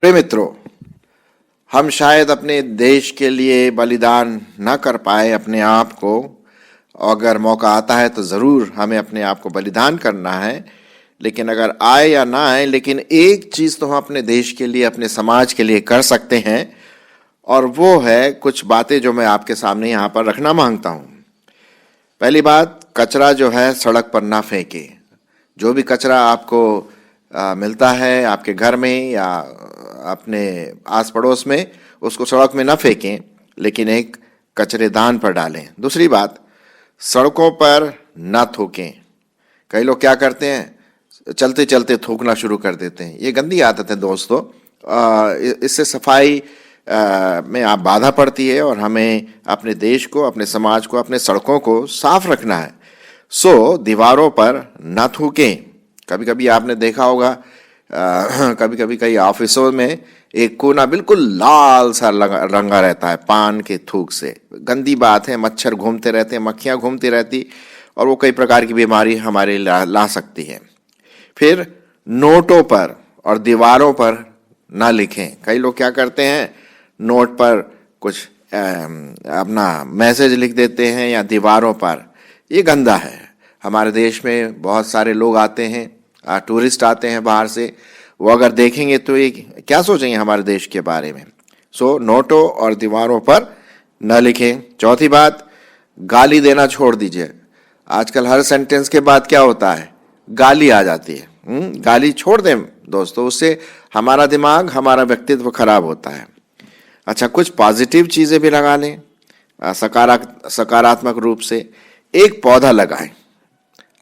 प्रिय मित्रों, हम शायद अपने देश के लिए बलिदान न कर पाए अपने आप को। अगर मौका आता है तो ज़रूर हमें अपने आप को बलिदान करना है, लेकिन अगर आए या ना आए, लेकिन एक चीज़ तो हम अपने देश के लिए, अपने समाज के लिए कर सकते हैं, और वो है कुछ बातें जो मैं आपके सामने यहाँ पर रखना मांगता हूँ। पहली बात, कचरा जो है सड़क पर ना फेंके। जो भी कचरा आपको मिलता है आपके घर में या अपने आस पड़ोस में, उसको सड़क में ना फेंकें, लेकिन एक कचरेदान पर डालें। दूसरी बात, सड़कों पर ना थूकें। कई लोग क्या करते हैं, चलते चलते थूकना शुरू कर देते हैं। ये गंदी आदत है दोस्तों। इससे सफाई में आप बाधा पड़ती है, और हमें अपने देश को, अपने समाज को, अपने सड़कों को साफ रखना है। सो दीवारों पर ना थूकें। कभी कभी आपने देखा होगा, कभी कभी कई ऑफिसों में एक कोना बिल्कुल लाल सा रंगा रहता है पान के थूक से। गंदी बात है, मच्छर घूमते रहते हैं, मक्खियाँ घूमती रहती, और वो कई प्रकार की बीमारी हमारे ला सकती है। फिर नोटों पर और दीवारों पर ना लिखें। कई लोग क्या करते हैं, नोट पर कुछ अपना मैसेज लिख देते हैं या दीवारों पर। ये गंदा है। हमारे देश में बहुत सारे लोग आते हैं, टूरिस्ट आते हैं बाहर से। वो अगर देखेंगे तो ये क्या सोचेंगे हमारे देश के बारे में। सो नोटों और दीवारों पर न लिखें। चौथी बात, गाली देना छोड़ दीजिए। आजकल हर सेंटेंस के बाद क्या होता है, गाली आ जाती है। गाली छोड़ दें दोस्तों, उससे हमारा दिमाग, हमारा व्यक्तित्व खराब होता है। अच्छा, कुछ पॉजिटिव चीज़ें भी लगा लें सकारात्मक रूप से। एक पौधा लगाएं।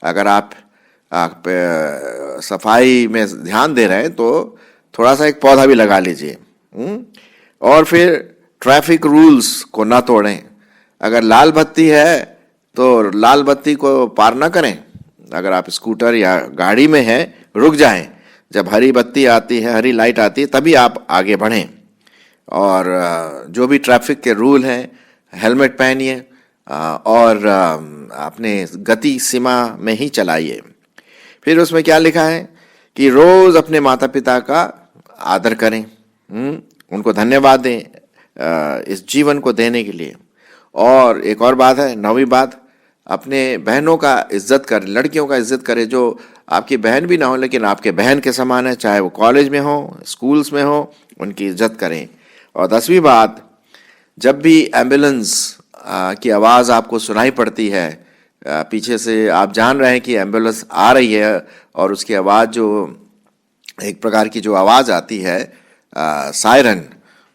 अगर आप सफाई में ध्यान दे रहे हैं तो थोड़ा सा एक पौधा भी लगा लीजिए। और फिर ट्रैफिक रूल्स को ना तोड़ें। अगर लाल बत्ती है तो लाल बत्ती को पार ना करें। अगर आप स्कूटर या गाड़ी में हैं, रुक जाएं। जब हरी बत्ती आती है, हरी लाइट आती है, तभी आप आगे बढ़ें। और जो भी ट्रैफिक के रूल हैं, हेलमेट पहनिए और अपने गति सीमा में ही चलाइए। फिर उसमें क्या लिखा है कि रोज अपने माता पिता का आदर करें, उनको धन्यवाद दें इस जीवन को देने के लिए। और एक और बात है, 9वीं बात, अपने बहनों का इज्जत करें, लड़कियों का इज्जत करें। जो आपकी बहन भी ना हो लेकिन आपके बहन के समान है, चाहे वो कॉलेज में हो, स्कूल्स में हो, उनकी इज्जत करें। और 10वीं बात, जब भी एम्बुलेंस की आवाज़ आपको सुनाई पड़ती है, पीछे से आप जान रहे हैं कि एम्बुलेंस आ रही है, और उसकी आवाज़ जो एक प्रकार की जो आवाज़ आती है सायरन,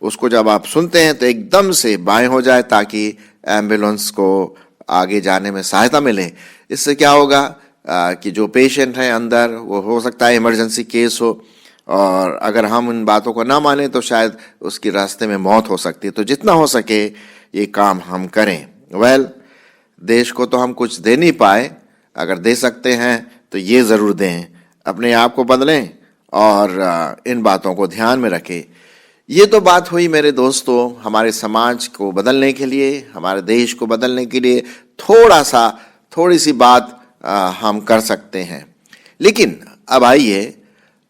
उसको जब आप सुनते हैं तो एकदम से बाएं हो जाए ताकि एम्बुलेंस को आगे जाने में सहायता मिले। इससे क्या होगा कि जो पेशेंट है अंदर, वो हो सकता है इमरजेंसी केस हो, और अगर हम उन बातों को ना माने तो शायद उसकी रास्ते में मौत हो सकती है। तो जितना हो सके ये काम हम करें। देश को तो हम कुछ दे नहीं पाए, अगर दे सकते हैं तो ये ज़रूर दें। अपने आप को बदलें और इन बातों को ध्यान में रखें। ये तो बात हुई मेरे दोस्तों हमारे समाज को बदलने के लिए, हमारे देश को बदलने के लिए थोड़ी सी बात हम कर सकते हैं। लेकिन अब आइए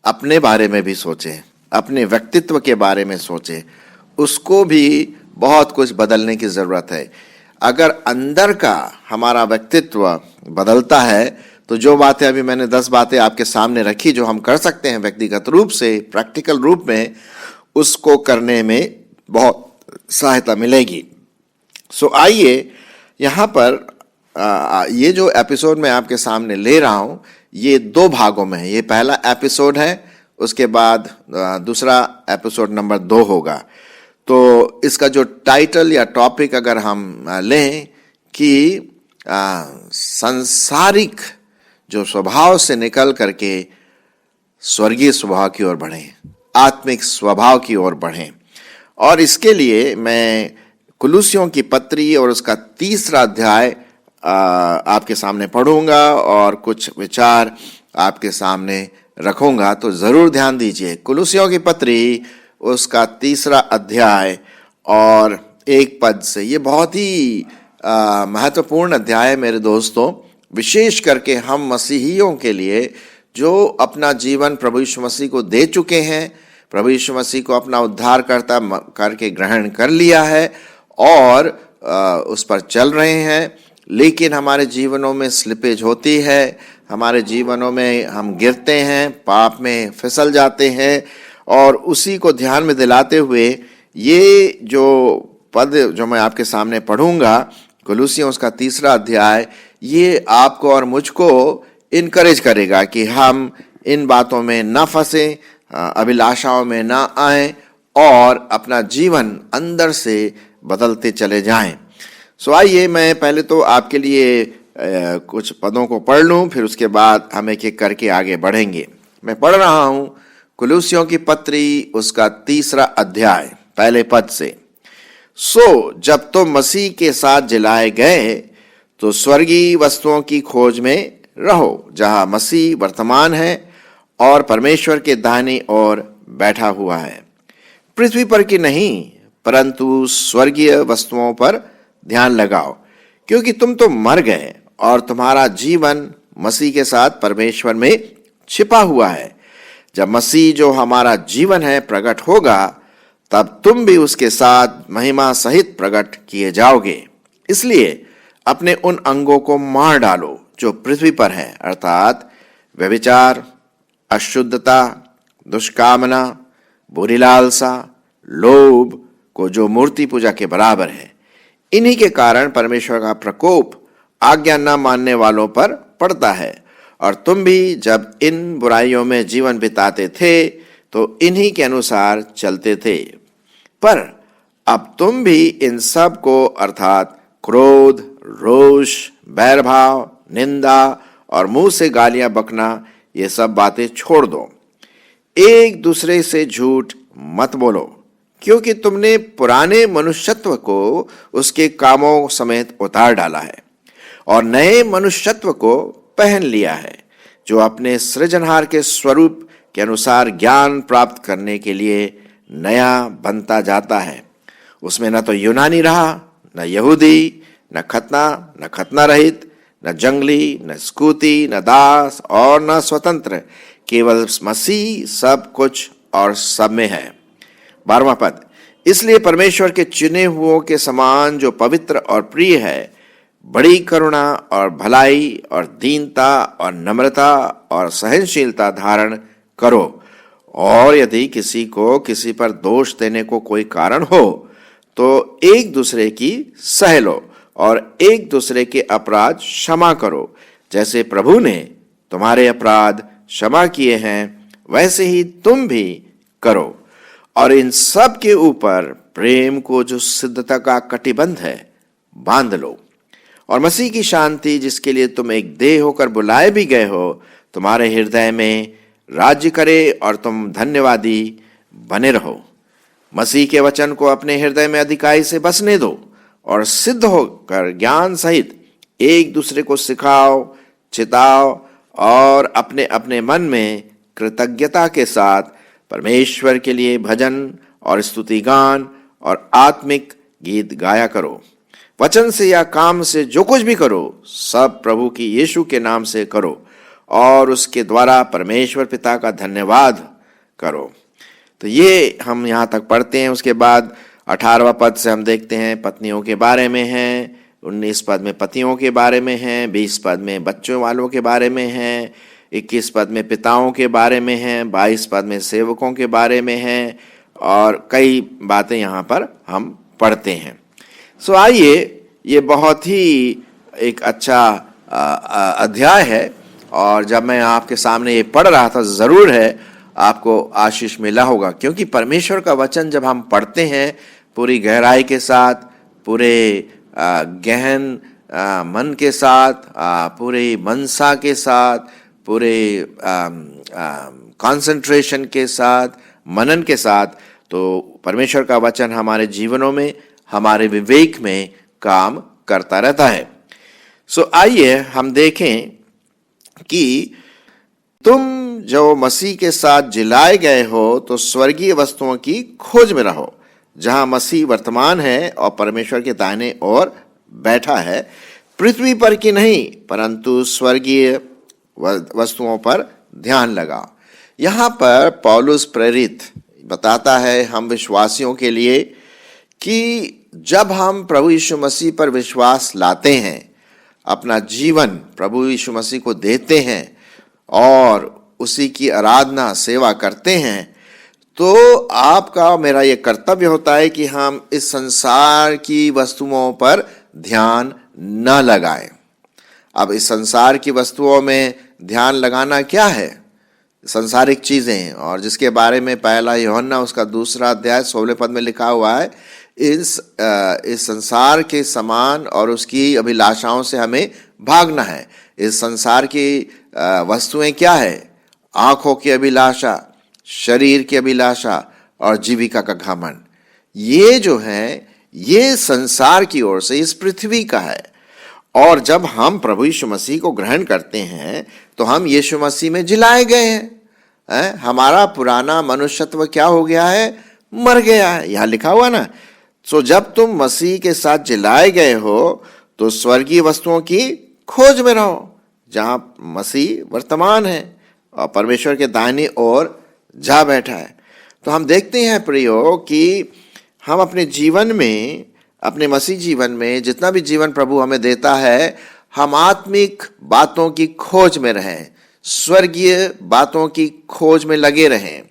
अपने बारे में भी सोचें, अपने व्यक्तित्व के बारे में सोचें। उसको भी बहुत कुछ बदलने की ज़रूरत है। अगर अंदर का हमारा व्यक्तित्व बदलता है तो जो बातें अभी मैंने 10 बातें आपके सामने रखी, जो हम कर सकते हैं व्यक्तिगत रूप से, प्रैक्टिकल रूप में, उसको करने में बहुत सहायता मिलेगी। सो आइए यहाँ पर ये जो एपिसोड मैं आपके सामने ले रहा हूँ, ये 2 भागों में है। ये पहला एपिसोड है, उसके बाद दूसरा एपिसोड नंबर 2 होगा। तो इसका जो टाइटल या टॉपिक अगर हम लें कि सांसारिक जो स्वभाव से निकल करके स्वर्गीय स्वभाव की ओर बढ़ें, आत्मिक स्वभाव की ओर बढ़ें। और इसके लिए मैं कुलुस्सियों की पत्री और उसका 3रा अध्याय आपके सामने पढ़ूंगा और कुछ विचार आपके सामने रखूंगा। तो ज़रूर ध्यान दीजिए। कुलुस्सियों की पत्री उसका 3रा अध्याय और 1 पद से, ये बहुत ही महत्वपूर्ण अध्याय है मेरे दोस्तों, विशेष करके हम मसीहियों के लिए जो अपना जीवन प्रभु यीशु मसीह को दे चुके हैं, प्रभु यीशु मसीह को अपना उद्धारकर्ता करके ग्रहण कर लिया है और उस पर चल रहे हैं, लेकिन हमारे जीवनों में स्लिपेज होती है, हमारे जीवनों में हम गिरते हैं, पाप में फिसल जाते हैं। और उसी को ध्यान में दिलाते हुए ये जो पद जो मैं आपके सामने पढ़ूंगा, कुलुसियों उसका 3 अध्याय, ये आपको और मुझको इनकरेज करेगा कि हम इन बातों में ना फंसे, अभिलाषाओं में ना आए और अपना जीवन अंदर से बदलते चले जाएं। सो आइए मैं पहले तो आपके लिए कुछ पदों को पढ़ लूं, फिर उसके बाद हम एक एक करके आगे बढ़ेंगे। मैं पढ़ रहा हूं कुलुसियों की पत्री उसका 3 अध्याय पहले पद से। सो जब तुम मसीह के साथ जिलाए गए तो स्वर्गीय वस्तुओं की खोज में रहो, जहां मसीह वर्तमान है और परमेश्वर के दाहिनी ओर बैठा हुआ है। पृथ्वी पर की नहीं परंतु स्वर्गीय वस्तुओं पर ध्यान लगाओ, क्योंकि तुम तो मर गए और तुम्हारा जीवन मसीह के साथ परमेश्वर में छिपा हुआ है। जब मसीह जो हमारा जीवन है प्रकट होगा, तब तुम भी उसके साथ महिमा सहित प्रकट किए जाओगे। इसलिए अपने उन अंगों को मार डालो जो पृथ्वी पर है, अर्थात व्यभिचार, अशुद्धता, दुष्कामना, बुरी लालसा, लोभ को जो मूर्ति पूजा के बराबर है। इन्हीं के कारण परमेश्वर का प्रकोप आज्ञा न मानने वालों पर पड़ता है। और तुम भी जब इन बुराइयों में जीवन बिताते थे तो इन्हीं के अनुसार चलते थे। पर अब तुम भी इन सब को अर्थात क्रोध, रोष, बैरभाव, निंदा और मुंह से गालियां बकना, ये सब बातें छोड़ दो। एक दूसरे से झूठ मत बोलो, क्योंकि तुमने पुराने मनुष्यत्व को उसके कामों समेत उतार डाला है और नए मनुष्यत्व को पहन लिया है, जो अपने सृजनहार के स्वरूप के अनुसार ज्ञान प्राप्त करने के लिए नया बनता जाता है। उसमें न तो यूनानी रहा, न यहूदी, न खतना रहित, न जंगली, न स्कूती, न दास और न स्वतंत्र, केवल मसीह सब कुछ और सब में है। 12वां पद, इसलिए परमेश्वर के चुने हुओं के समान जो पवित्र और प्रिय है, बड़ी करुणा और भलाई और दीनता और नम्रता और सहनशीलता धारण करो। और यदि किसी को किसी पर दोष देने को कोई कारण हो तो एक दूसरे की सह लो और एक दूसरे के अपराध क्षमा करो। जैसे प्रभु ने तुम्हारे अपराध क्षमा किए हैं, वैसे ही तुम भी करो। और इन सब के ऊपर प्रेम को जो सिद्धता का कटिबंध है बांध लो। और मसीह की शांति, जिसके लिए तुम एक देह होकर बुलाए भी गए हो, तुम्हारे हृदय में राज्य करे और तुम धन्यवादी बने रहो। मसीह के वचन को अपने हृदय में अधिकाई से बसने दो और सिद्ध होकर ज्ञान सहित एक दूसरे को सिखाओ, चिताओ और अपने अपने मन में कृतज्ञता के साथ परमेश्वर के लिए भजन और स्तुति गान और आत्मिक गीत गाया करो। वचन से या काम से जो कुछ भी करो, सब प्रभु की यीशु के नाम से करो और उसके द्वारा परमेश्वर पिता का धन्यवाद करो। तो ये हम यहाँ तक पढ़ते हैं। उसके बाद 18वां पद से हम देखते हैं पत्नियों के बारे में है, 19 पद में पतियों के बारे में है, 20 पद में बच्चों वालों के बारे में है, 21 पद में पिताओं के बारे में है, 22 पद में सेवकों के बारे में है और कई बातें यहाँ पर हम पढ़ते हैं। सो आइए, ये बहुत ही एक अच्छा अध्याय है और जब मैं आपके सामने ये पढ़ रहा था, ज़रूर है आपको आशीष मिला होगा, क्योंकि परमेश्वर का वचन जब हम पढ़ते हैं पूरी गहराई के साथ, पूरे गहन मन के साथ, पूरे मनसा के साथ, पूरे कंसंट्रेशन के साथ, मनन के साथ, तो परमेश्वर का वचन हमारे जीवनों में, हमारे विवेक में काम करता रहता है। सो आइए हम देखें कि तुम जो मसीह के साथ जिलाए गए हो तो स्वर्गीय वस्तुओं की खोज में रहो, जहां मसीह वर्तमान है और परमेश्वर के दाहिने ओर बैठा है, पृथ्वी पर की नहीं परंतु स्वर्गीय वस्तुओं पर ध्यान लगाओ। यहाँ पर पौलुस प्रेरित बताता है हम विश्वासियों के लिए कि जब हम प्रभु यीशु मसीह पर विश्वास लाते हैं, अपना जीवन प्रभु यीशु मसीह को देते हैं और उसी की आराधना सेवा करते हैं, तो आपका मेरा ये कर्तव्य होता है कि हम इस संसार की वस्तुओं पर ध्यान न लगाएं। अब इस संसार की वस्तुओं में ध्यान लगाना क्या है? संसारिक चीजें, और जिसके बारे में पहला यूहन्ना उसका 2 अध्याय 16 पद में लिखा हुआ है, इस संसार के समान और उसकी अभिलाषाओं से हमें भागना है। इस संसार की वस्तुएं क्या है? आंखों की अभिलाषा, शरीर की अभिलाषा और जीविका का घमंड। ये जो है ये संसार की ओर से इस पृथ्वी का है। और जब हम प्रभु यीशु मसीह को ग्रहण करते हैं तो हम यीशु मसीह में जिलाए गए हैं। हमारा पुराना मनुष्यत्व क्या हो गया है? मर गया है। यहाँ लिखा हुआ ना, सो जब तुम मसीह के साथ जिलाए गए हो तो स्वर्गीय वस्तुओं की खोज में रहो जहां मसीह वर्तमान है और परमेश्वर के दाहिनी ओर जा बैठा है। तो हम देखते हैं प्रियो कि हम अपने जीवन में, अपने मसीह जीवन में जितना भी जीवन प्रभु हमें देता है, हम आत्मिक बातों की खोज में रहें, स्वर्गीय बातों की खोज में लगे रहें,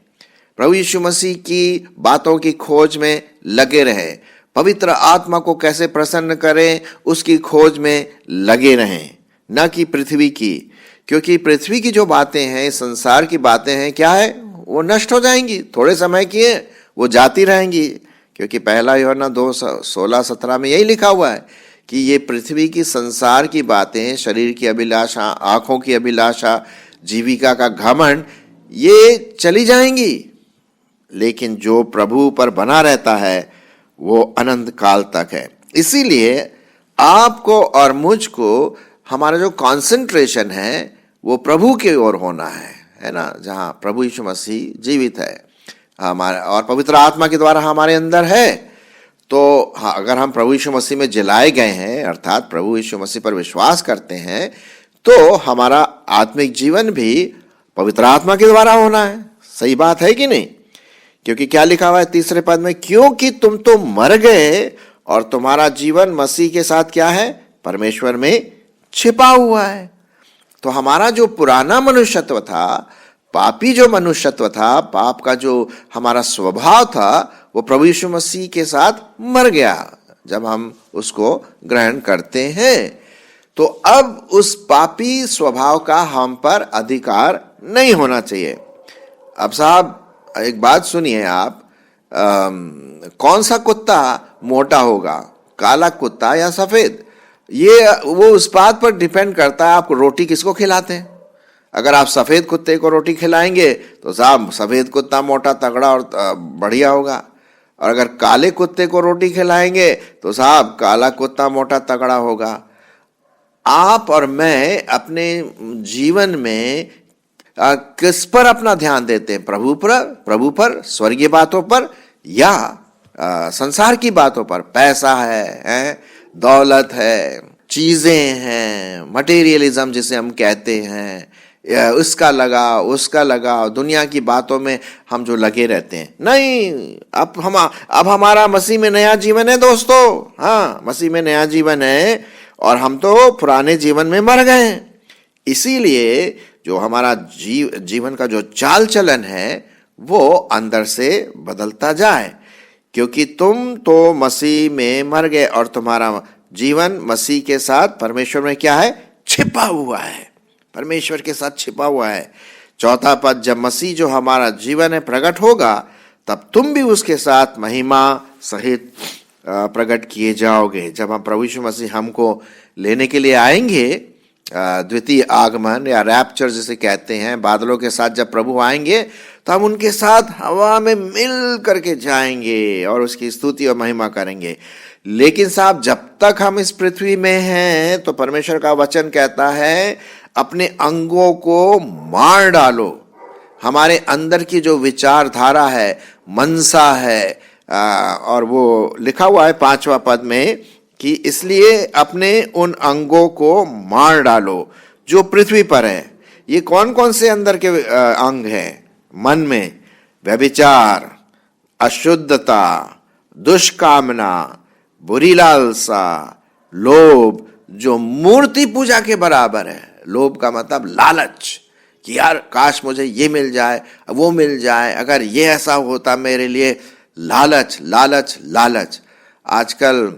प्रभु यीशु मसीह की बातों की खोज में लगे रहें, पवित्र आत्मा को कैसे प्रसन्न करें उसकी खोज में लगे रहें, न कि पृथ्वी की। क्योंकि पृथ्वी की जो बातें हैं, संसार की बातें हैं, क्या है? वो नष्ट हो जाएंगी, थोड़े समय की है, वो जाती रहेंगी। क्योंकि पहला यूहन्ना 2:16-17 में यही लिखा हुआ है कि ये पृथ्वी की संसार की बातें, शरीर की अभिलाषा, आंखों की अभिलाषा, जीविका का घमंड, ये चली जाएंगी, लेकिन जो प्रभु पर बना रहता है वो अनंत काल तक है। इसीलिए आपको और मुझको हमारा जो कंसंट्रेशन है वो प्रभु की ओर होना है ना, जहां प्रभु यीशु मसीह जीवित है हमारे और पवित्र आत्मा के द्वारा हमारे अंदर है। तो हाँ, अगर हम प्रभु यीशु मसीह में जिलाए गए हैं, अर्थात प्रभु यीशु मसीह पर विश्वास करते हैं, तो हमारा आत्मिक जीवन भी पवित्र आत्मा के द्वारा होना है। सही बात है कि नहीं? क्योंकि क्या लिखा हुआ है 3 पद में, क्योंकि तुम तो मर गए और तुम्हारा जीवन मसीह के साथ क्या है? परमेश्वर में छिपा हुआ है। तो हमारा जो पुराना मनुष्यत्व था, पापी जो मनुष्यत्व था, पाप का जो हमारा स्वभाव था, वो प्रभु यीशु मसीह के साथ मर गया जब हम उसको ग्रहण करते हैं। तो अब उस पापी स्वभाव का हम पर अधिकार नहीं होना चाहिए। अब साहब एक बात सुनिए आप, कौन सा कुत्ता मोटा होगा, काला कुत्ता या सफेद? ये वो उस बात पर डिपेंड करता है आप रोटी किसको खिलाते हैं। अगर आप सफेद कुत्ते को रोटी खिलाएंगे तो साहब सफेद कुत्ता मोटा तगड़ा और बढ़िया होगा, और अगर काले कुत्ते को रोटी खिलाएंगे तो साहब काला कुत्ता मोटा तगड़ा होगा। आप और मैं अपने जीवन में किस पर अपना ध्यान देते हैं? प्रभु पर, स्वर्गीय बातों पर, या संसार की बातों पर? पैसा है, दौलत है, चीजें हैं, मटेरियलिज्म जिसे हम कहते हैं, उसका लगाओ, दुनिया की बातों में हम जो लगे रहते हैं। नहीं, अब हमारा मसीह में नया जीवन है दोस्तों। हाँ, मसीह में नया जीवन है और हम तो पुराने जीवन में मर गए हैं। इसीलिए जो हमारा जीवन का जो चाल चलन है वो अंदर से बदलता जाए, क्योंकि तुम तो मसीह में मर गए और तुम्हारा जीवन मसीह के साथ परमेश्वर में क्या है? छिपा हुआ है, परमेश्वर के साथ छिपा हुआ है। 4 पद, जब मसीह जो हमारा जीवन है प्रकट होगा तब तुम भी उसके साथ महिमा सहित प्रकट किए जाओगे। जब हम प्रभु यीशु मसीह हमको लेने के लिए आएंगे, द्वितीय आगमन या रैप्चर जिसे कहते हैं, बादलों के साथ जब प्रभु आएंगे तो हम उनके साथ हवा में मिल करके जाएंगे और उसकी स्तुति और महिमा करेंगे। लेकिन साहब जब तक हम इस पृथ्वी में हैं तो परमेश्वर का वचन कहता है अपने अंगों को मार डालो। हमारे अंदर की जो विचारधारा है, मनसा है, और वो लिखा हुआ है 5वां पद में कि इसलिए अपने उन अंगों को मार डालो जो पृथ्वी पर है। ये कौन कौन से अंदर के अंग हैं? मन में व्यभिचार, अशुद्धता, दुष्कामना, बुरी लालसा, लोभ, जो मूर्ति पूजा के बराबर है। लोभ का मतलब लालच, कि यार काश मुझे ये मिल जाए, वो मिल जाए, अगर ये ऐसा होता मेरे लिए। लालच लालच लालच। आजकल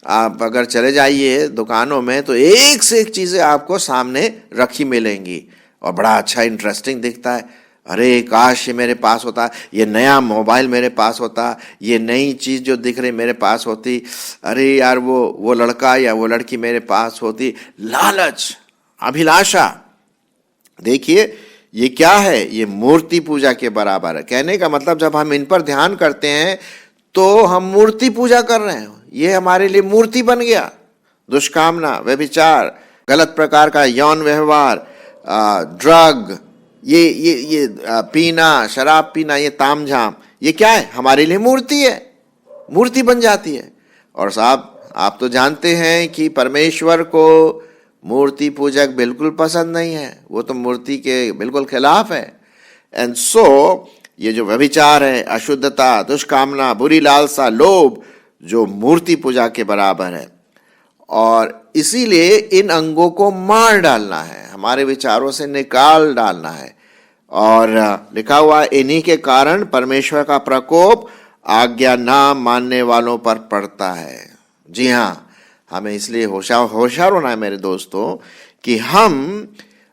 आप अगर चले जाइए दुकानों में तो एक से एक चीजें आपको सामने रखी मिलेंगी और बड़ा अच्छा इंटरेस्टिंग दिखता है। अरे काश ये मेरे पास होता, ये नया मोबाइल मेरे पास होता, ये नई चीज जो दिख रही मेरे पास होती, अरे यार वो लड़का या वो लड़की मेरे पास होती। लालच, अभिलाषा। देखिए ये क्या है? ये मूर्ति पूजा के बराबर है। कहने का मतलब जब हम इन पर ध्यान करते हैं तो हम मूर्ति पूजा कर रहे हैं। ये हमारे लिए मूर्ति बन गया। दुष्कामना, व्यभिचार, गलत प्रकार का यौन व्यवहार, ड्रग, ये पीना, शराब पीना, ये तामझाम, ये क्या है? हमारे लिए मूर्ति है, मूर्ति बन जाती है। और साहब आप तो जानते हैं कि परमेश्वर को मूर्ति पूजक बिल्कुल पसंद नहीं है, वो तो मूर्ति के बिल्कुल खिलाफ है। एंड सो ये जो व्यभिचार है, अशुद्धता, दुष्कामना, बुरी लालसा, लोभ, जो मूर्ति पूजा के बराबर है। और इसीलिए इन अंगों को मार डालना है, हमारे विचारों से निकाल डालना है। और लिखा हुआ इन्हीं के कारण परमेश्वर का प्रकोप आज्ञा ना मानने वालों पर पड़ता है। जी हाँ, हमें इसलिए होशियार होना है मेरे दोस्तों कि हम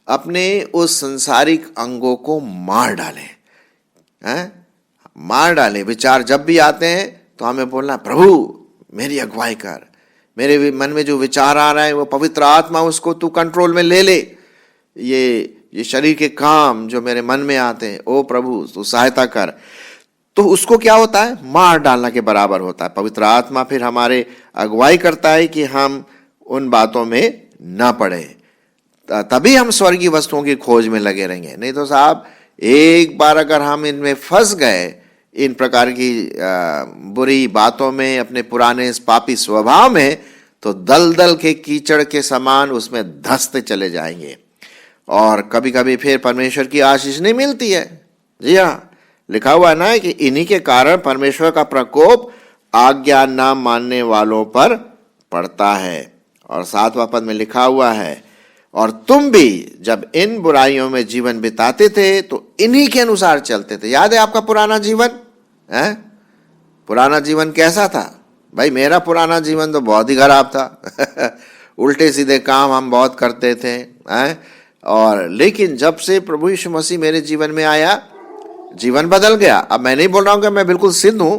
अपने उस संसारिक अंगों को मार डालें। मार डालें। विचार जब भी आते हैं तो हमें बोलना, प्रभु मेरी अगुवाई कर, मेरे मन में जो विचार आ रहा है वो पवित्र आत्मा उसको तू कंट्रोल में ले ले। ये शरीर के काम जो मेरे मन में आते हैं, ओ प्रभु तू सहायता कर। तो उसको क्या होता है? मार डालना के बराबर होता है। पवित्र आत्मा फिर हमारे अगुवाई करता है कि हम उन बातों में न पड़े, तभी हम स्वर्गीय वस्तुओं की खोज में लगे रहेंगे। नहीं तो साहब एक बार अगर हम इनमें फंस गए, इन प्रकार की बुरी बातों में, अपने पुराने इस पापी स्वभाव में, तो दलदल के कीचड़ के समान उसमें धंसते चले जाएंगे और कभी कभी फिर परमेश्वर की आशीष नहीं मिलती है। जी हाँ, लिखा हुआ है ना कि इन्हीं के कारण परमेश्वर का प्रकोप आज्ञा न मानने वालों पर पड़ता है। और 7वां पद में लिखा हुआ है, और तुम भी जब इन बुराइयों में जीवन बिताते थे तो इन्हीं के अनुसार चलते थे। याद है आपका पुराना जीवन? पुराना जीवन कैसा था? भाई मेरा पुराना जीवन तो बहुत ही खराब था। उल्टे सीधे काम हम बहुत करते थे। और लेकिन जब से प्रभु यीशु मसीह मेरे जीवन में आया, जीवन बदल गया। अब मैं नहीं बोल रहा हूं कि मैं बिल्कुल सिद्ध हूं,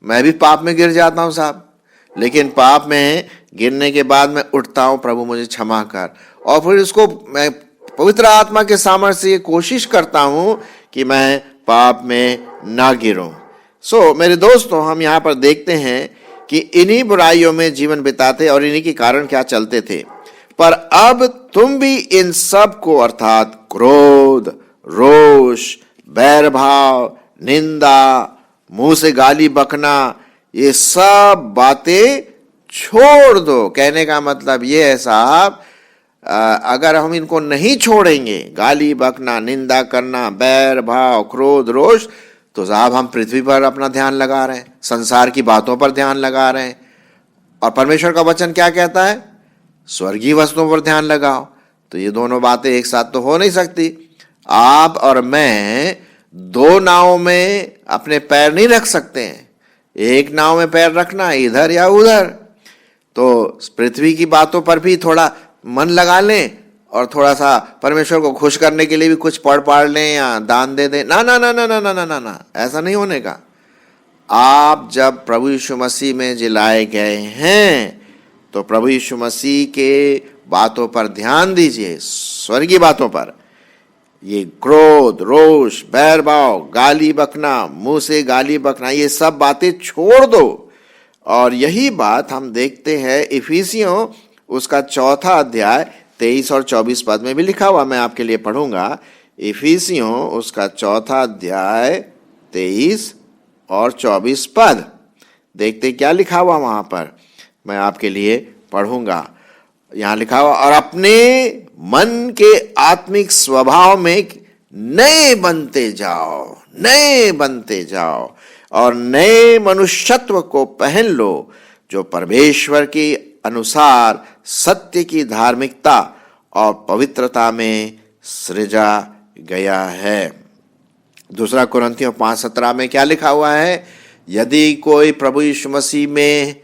मैं भी पाप में गिर जाता हूं साहब, लेकिन पाप में गिरने के बाद मैं उठता हूं, प्रभु मुझे क्षमा कर, और फिर उसको मैं पवित्र आत्मा के सामर्थ्य से कोशिश करता हूं कि मैं पाप में ना गिरूं। सो मेरे दोस्तों, हम यहाँ पर देखते हैं कि इन्हीं बुराइयों में जीवन बिताते और इन्हीं के कारण क्या चलते थे। पर अब तुम भी इन सब को, अर्थात क्रोध, रोष, बैर भाव, निंदा, मुंह से गाली बकना, ये सब बातें छोड़ दो। कहने का मतलब ये है साहब, अगर हम इनको नहीं छोड़ेंगे, गाली बकना, निंदा करना, बैर भाव, क्रोध, रोष, तो साहब हम पृथ्वी पर अपना ध्यान लगा रहे हैं, संसार की बातों पर ध्यान लगा रहे हैं। और परमेश्वर का वचन क्या कहता है? स्वर्गीय वस्तुओं पर ध्यान लगाओ। तो ये दोनों बातें एक साथ तो हो नहीं सकती। आप और मैं दो नाव में अपने पैर नहीं रख सकते हैं। एक नाव में पैर रखना इधर या उधर। तो पृथ्वी की बातों पर भी थोड़ा मन लगा लें और थोड़ा सा परमेश्वर को खुश करने के लिए भी कुछ पढ़ लें या दान दे दें। ना ना ना ना ना ना ना ना ना, ऐसा नहीं होने का। आप जब प्रभु यीशु मसीह में जिलाए गए हैं तो प्रभु यीशु मसीह के बातों पर ध्यान दीजिए, स्वर्गीय बातों पर। ये क्रोध, रोष, बैर भाव, गाली बकना, मुंह से गाली बकना, ये सब बातें छोड़ दो। और यही बात हम देखते हैं इफिसियों उसका 4 अध्याय 23 और 24 पद में भी लिखा हुआ। मैं आपके लिए पढ़ूंगा। इफिसियों उसका 4 अध्याय 23 और 24 पद। देखते क्या लिखा हुआ वहां पर, मैं आपके लिए पढ़ूंगा। यहां लिखा हुआ, और अपने मन के आत्मिक स्वभाव में नए बनते जाओ, नए बनते जाओ, और नए मनुष्यत्व को पहन लो, जो परमेश्वर के अनुसार सत्य की धार्मिकता और पवित्रता में सृजा गया है। दूसरा कुरिन्थियों 5:17 में क्या लिखा हुआ है? यदि कोई प्रभु यीशु मसीह में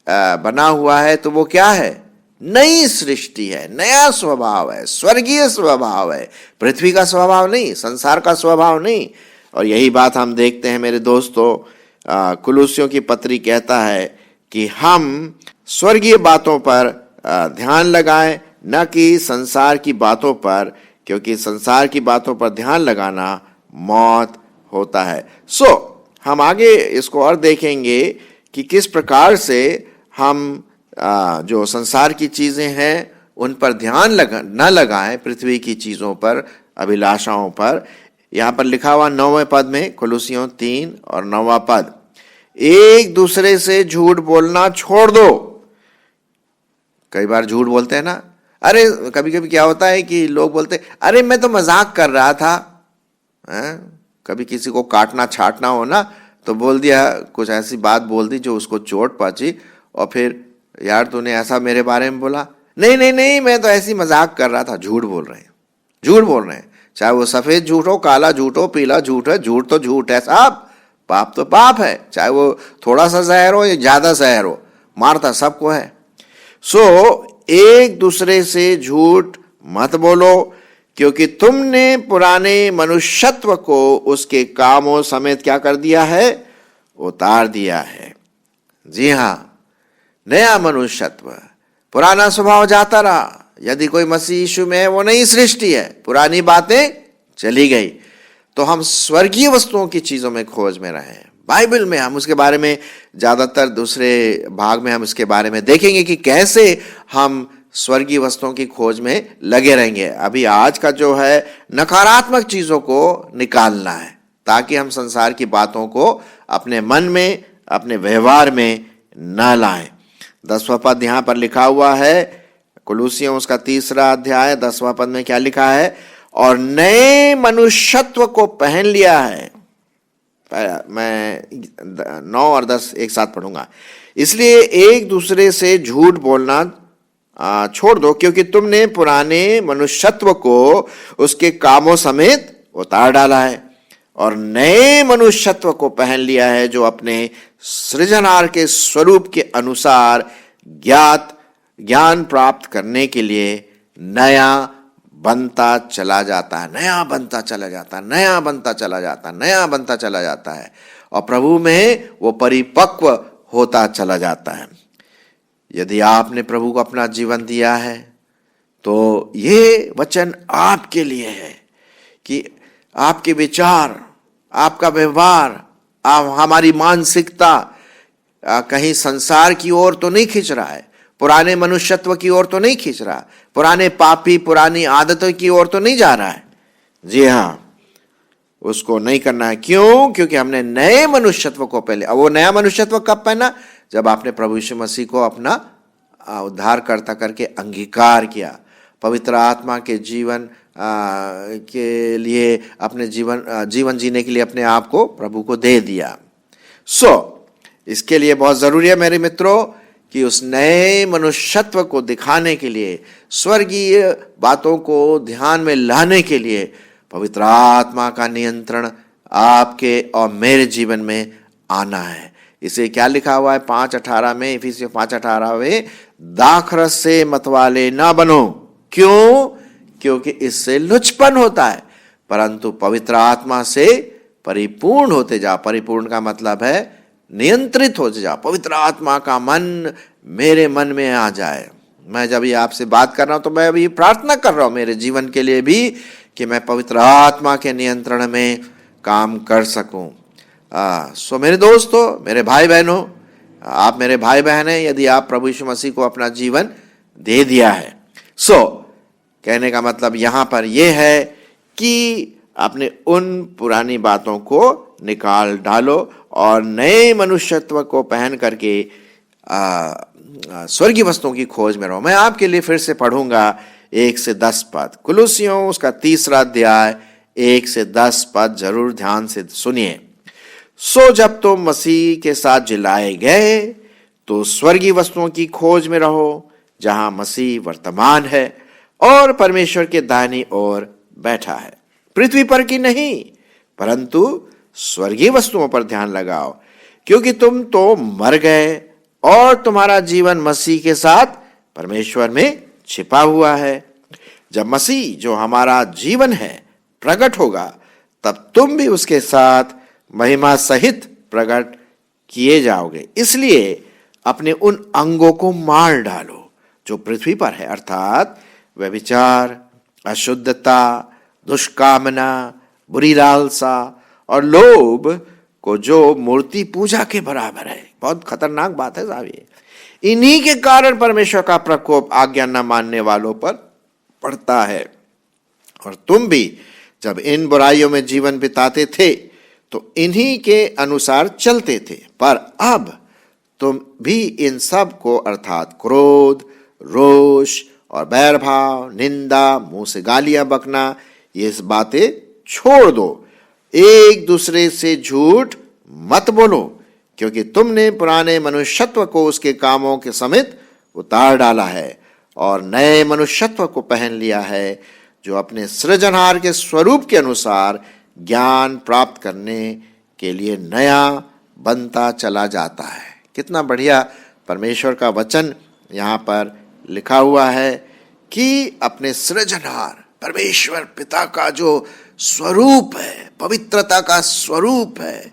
बना हुआ है तो वो क्या है? नई सृष्टि है, नया स्वभाव है, स्वर्गीय स्वभाव है, पृथ्वी का स्वभाव नहीं, संसार का स्वभाव नहीं। और यही बात हम देखते हैं मेरे दोस्तों, कुलुस्सियों की पत्री कहता है कि हम स्वर्गीय बातों पर ध्यान लगाएं, न कि संसार की बातों पर, क्योंकि संसार की बातों पर ध्यान लगाना मौत होता है। हम आगे इसको और देखेंगे कि किस प्रकार से हम जो संसार की चीजें हैं उन पर ध्यान न लगाएं, पृथ्वी की चीजों पर, अभिलाषाओं पर। यहां पर लिखा हुआ 9वें पद में, कुलुस्सियों 3 और 9वां पद, एक दूसरे से झूठ बोलना छोड़ दो। कई बार झूठ बोलते हैं ना। अरे कभी कभी क्या होता है कि लोग बोलते, अरे मैं तो मजाक कर रहा था। कभी किसी को काटना छाटना हो ना तो बोल दिया, कुछ ऐसी बात बोल दी जो उसको चोट पहुंची, और फिर यार तूने ऐसा मेरे बारे में बोला। नहीं नहीं नहीं, मैं तो ऐसी मजाक कर रहा था। झूठ बोल रहे हैं, झूठ बोल रहे हैं। चाहे वो सफेद झूठ हो, काला झूठ हो, पीला झूठ है, झूठ तो झूठ है साहब, पाप तो पाप है। चाहे वो थोड़ा सा जहर हो या ज्यादा जहर हो, मारता सबको है। एक दूसरे से झूठ मत बोलो, क्योंकि तुमने पुराने मनुष्यत्व को उसके कामों समेत क्या कर दिया है? उतार दिया है। जी हां, नया मनुष्यत्व। पुराना स्वभाव जाता रहा। यदि कोई मसीह यीशु में है वो नई सृष्टि है, पुरानी बातें चली गई। तो हम स्वर्गीय वस्तुओं की चीजों में खोज में रहे। बाइबल में हम उसके बारे में ज्यादातर दूसरे भाग में हम इसके बारे में देखेंगे कि कैसे हम स्वर्गीय वस्तुओं की खोज में लगे रहेंगे। अभी आज का जो है नकारात्मक चीजों को निकालना है, ताकि हम संसार की बातों को अपने मन में, अपने व्यवहार में न लाएं। 10वां पद यहां पर लिखा हुआ है, कुलुस्सियों उसका 3 अध्याय 10वां पद में क्या लिखा है? और नए मनुष्यत्व को पहन लिया है। मैं 9 और 10 एक साथ पढ़ूंगा। इसलिए एक दूसरे से झूठ बोलना छोड़ दो, क्योंकि तुमने पुराने मनुष्यत्व को उसके कामों समेत उतार डाला है, और नए मनुष्यत्व को पहन लिया है, जो अपने सृजनहार के स्वरूप के अनुसार ज्ञान प्राप्त करने के लिए नया बनता चला जाता है, नया बनता चला जाता है, नया बनता चला जाता है, नया बनता चला जाता है, और प्रभु में वो परिपक्व होता चला जाता है। यदि आपने प्रभु को अपना जीवन दिया है तो ये वचन आपके लिए है कि आपके विचार, आपका व्यवहार, हमारी मानसिकता कहीं संसार की ओर तो नहीं खींच रहा है, पुराने मनुष्यत्व की ओर तो नहीं खींच रहा, पुराने पापी पुरानी आदतों की ओर तो नहीं जा रहा है। जी हां, उसको नहीं करना है। क्यों? क्योंकि हमने नए मनुष्यत्व को पहले, अब वो नया मनुष्यत्व कब पहना? जब आपने प्रभु यीशु मसीह को अपना उद्धारकर्ता करके अंगीकार किया, पवित्र आत्मा के जीवन के लिए अपने जीवन जीने के लिए अपने आप को प्रभु को दे दिया। इसके लिए बहुत जरूरी है मेरे मित्रों कि उस नए मनुष्यत्व को दिखाने के लिए, स्वर्गीय बातों को ध्यान में लाने के लिए पवित्र आत्मा का नियंत्रण आपके और मेरे जीवन में आना है। इसे क्या लिखा हुआ है 5:18 में, इफिसियों 5:18 में, दाखरस से मतवाले ना बनो। क्यों? क्योंकि इससे लुचपन होता है, परंतु पवित्र आत्मा से परिपूर्ण होते जा। परिपूर्ण का मतलब है नियंत्रित होते जा। पवित्र आत्मा का मन मेरे मन में आ जाए। मैं जब ये आपसे बात कर रहा हूं तो मैं अभी प्रार्थना कर रहा हूं मेरे जीवन के लिए भी, कि मैं पवित्र आत्मा के नियंत्रण में काम कर सकूं। मेरे दोस्तों, मेरे भाई बहनों, आप मेरे भाई बहन हैं यदि आप प्रभु यीशु मसीह को अपना जीवन दे दिया है। कहने का मतलब यहां पर यह है कि अपने उन पुरानी बातों को निकाल डालो और नए मनुष्यत्व को पहन करके स्वर्गीय वस्तुओं की खोज में रहो। मैं आपके लिए फिर से पढ़ूंगा 1 से 10 पद, कुलुसियों उसका 3रा अध्याय 1 से 10 पद जरूर ध्यान से सुनिए। सो जब तुम मसीह के साथ जिलाए गए तो स्वर्गीय वस्तुओं की खोज में रहो, जहां मसीह वर्तमान है और परमेश्वर के दाहिनी ओर बैठा है। पृथ्वी पर की नहीं, परंतु स्वर्गीय वस्तुओं पर ध्यान लगाओ, क्योंकि तुम तो मर गए और तुम्हारा जीवन मसीह के साथ परमेश्वर में छिपा हुआ है। जब मसीह जो हमारा जीवन है प्रकट होगा, तब तुम भी उसके साथ महिमा सहित प्रकट किए जाओगे। इसलिए अपने उन अंगों को मार डालो जो पृथ्वी पर है, अर्थात व्यभिचार, अशुद्धता, दुष्कामना, बुरी लालसा और लोभ को, जो मूर्ति पूजा के बराबर है। बहुत खतरनाक बात है साहब ये। इन्हीं के कारण परमेश्वर का प्रकोप आज्ञा न मानने वालों पर पड़ता है। और तुम भी जब इन बुराइयों में जीवन बिताते थे तो इन्हीं के अनुसार चलते थे, पर अब तुम भी इन सब को अर्थात क्रोध, रोष और बैरभाव, निंदा, मुंह से गालियां बकना, ये बातें छोड़ दो। एक दूसरे से झूठ मत बोलो, क्योंकि तुमने पुराने मनुष्यत्व को उसके कामों के समेत उतार डाला है और नए मनुष्यत्व को पहन लिया है, जो अपने सृजनहार के स्वरूप के अनुसार ज्ञान प्राप्त करने के लिए नया बनता चला जाता है। कितना बढ़िया परमेश्वर का वचन यहाँ पर लिखा हुआ है कि अपने सृजनहार परमेश्वर पिता का जो स्वरूप है, पवित्रता का स्वरूप है,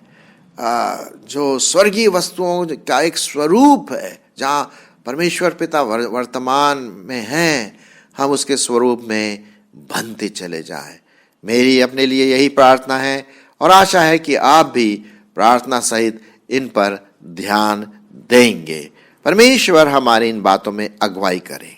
जो स्वर्गीय वस्तुओं का एक स्वरूप है, जहाँ परमेश्वर पिता वर्तमान में हैं, हम उसके स्वरूप में बनते चले जाएं। मेरी अपने लिए यही प्रार्थना है और आशा है कि आप भी प्रार्थना सहित इन पर ध्यान देंगे। परमेश्वर हमारी इन बातों में अगुवाई करें।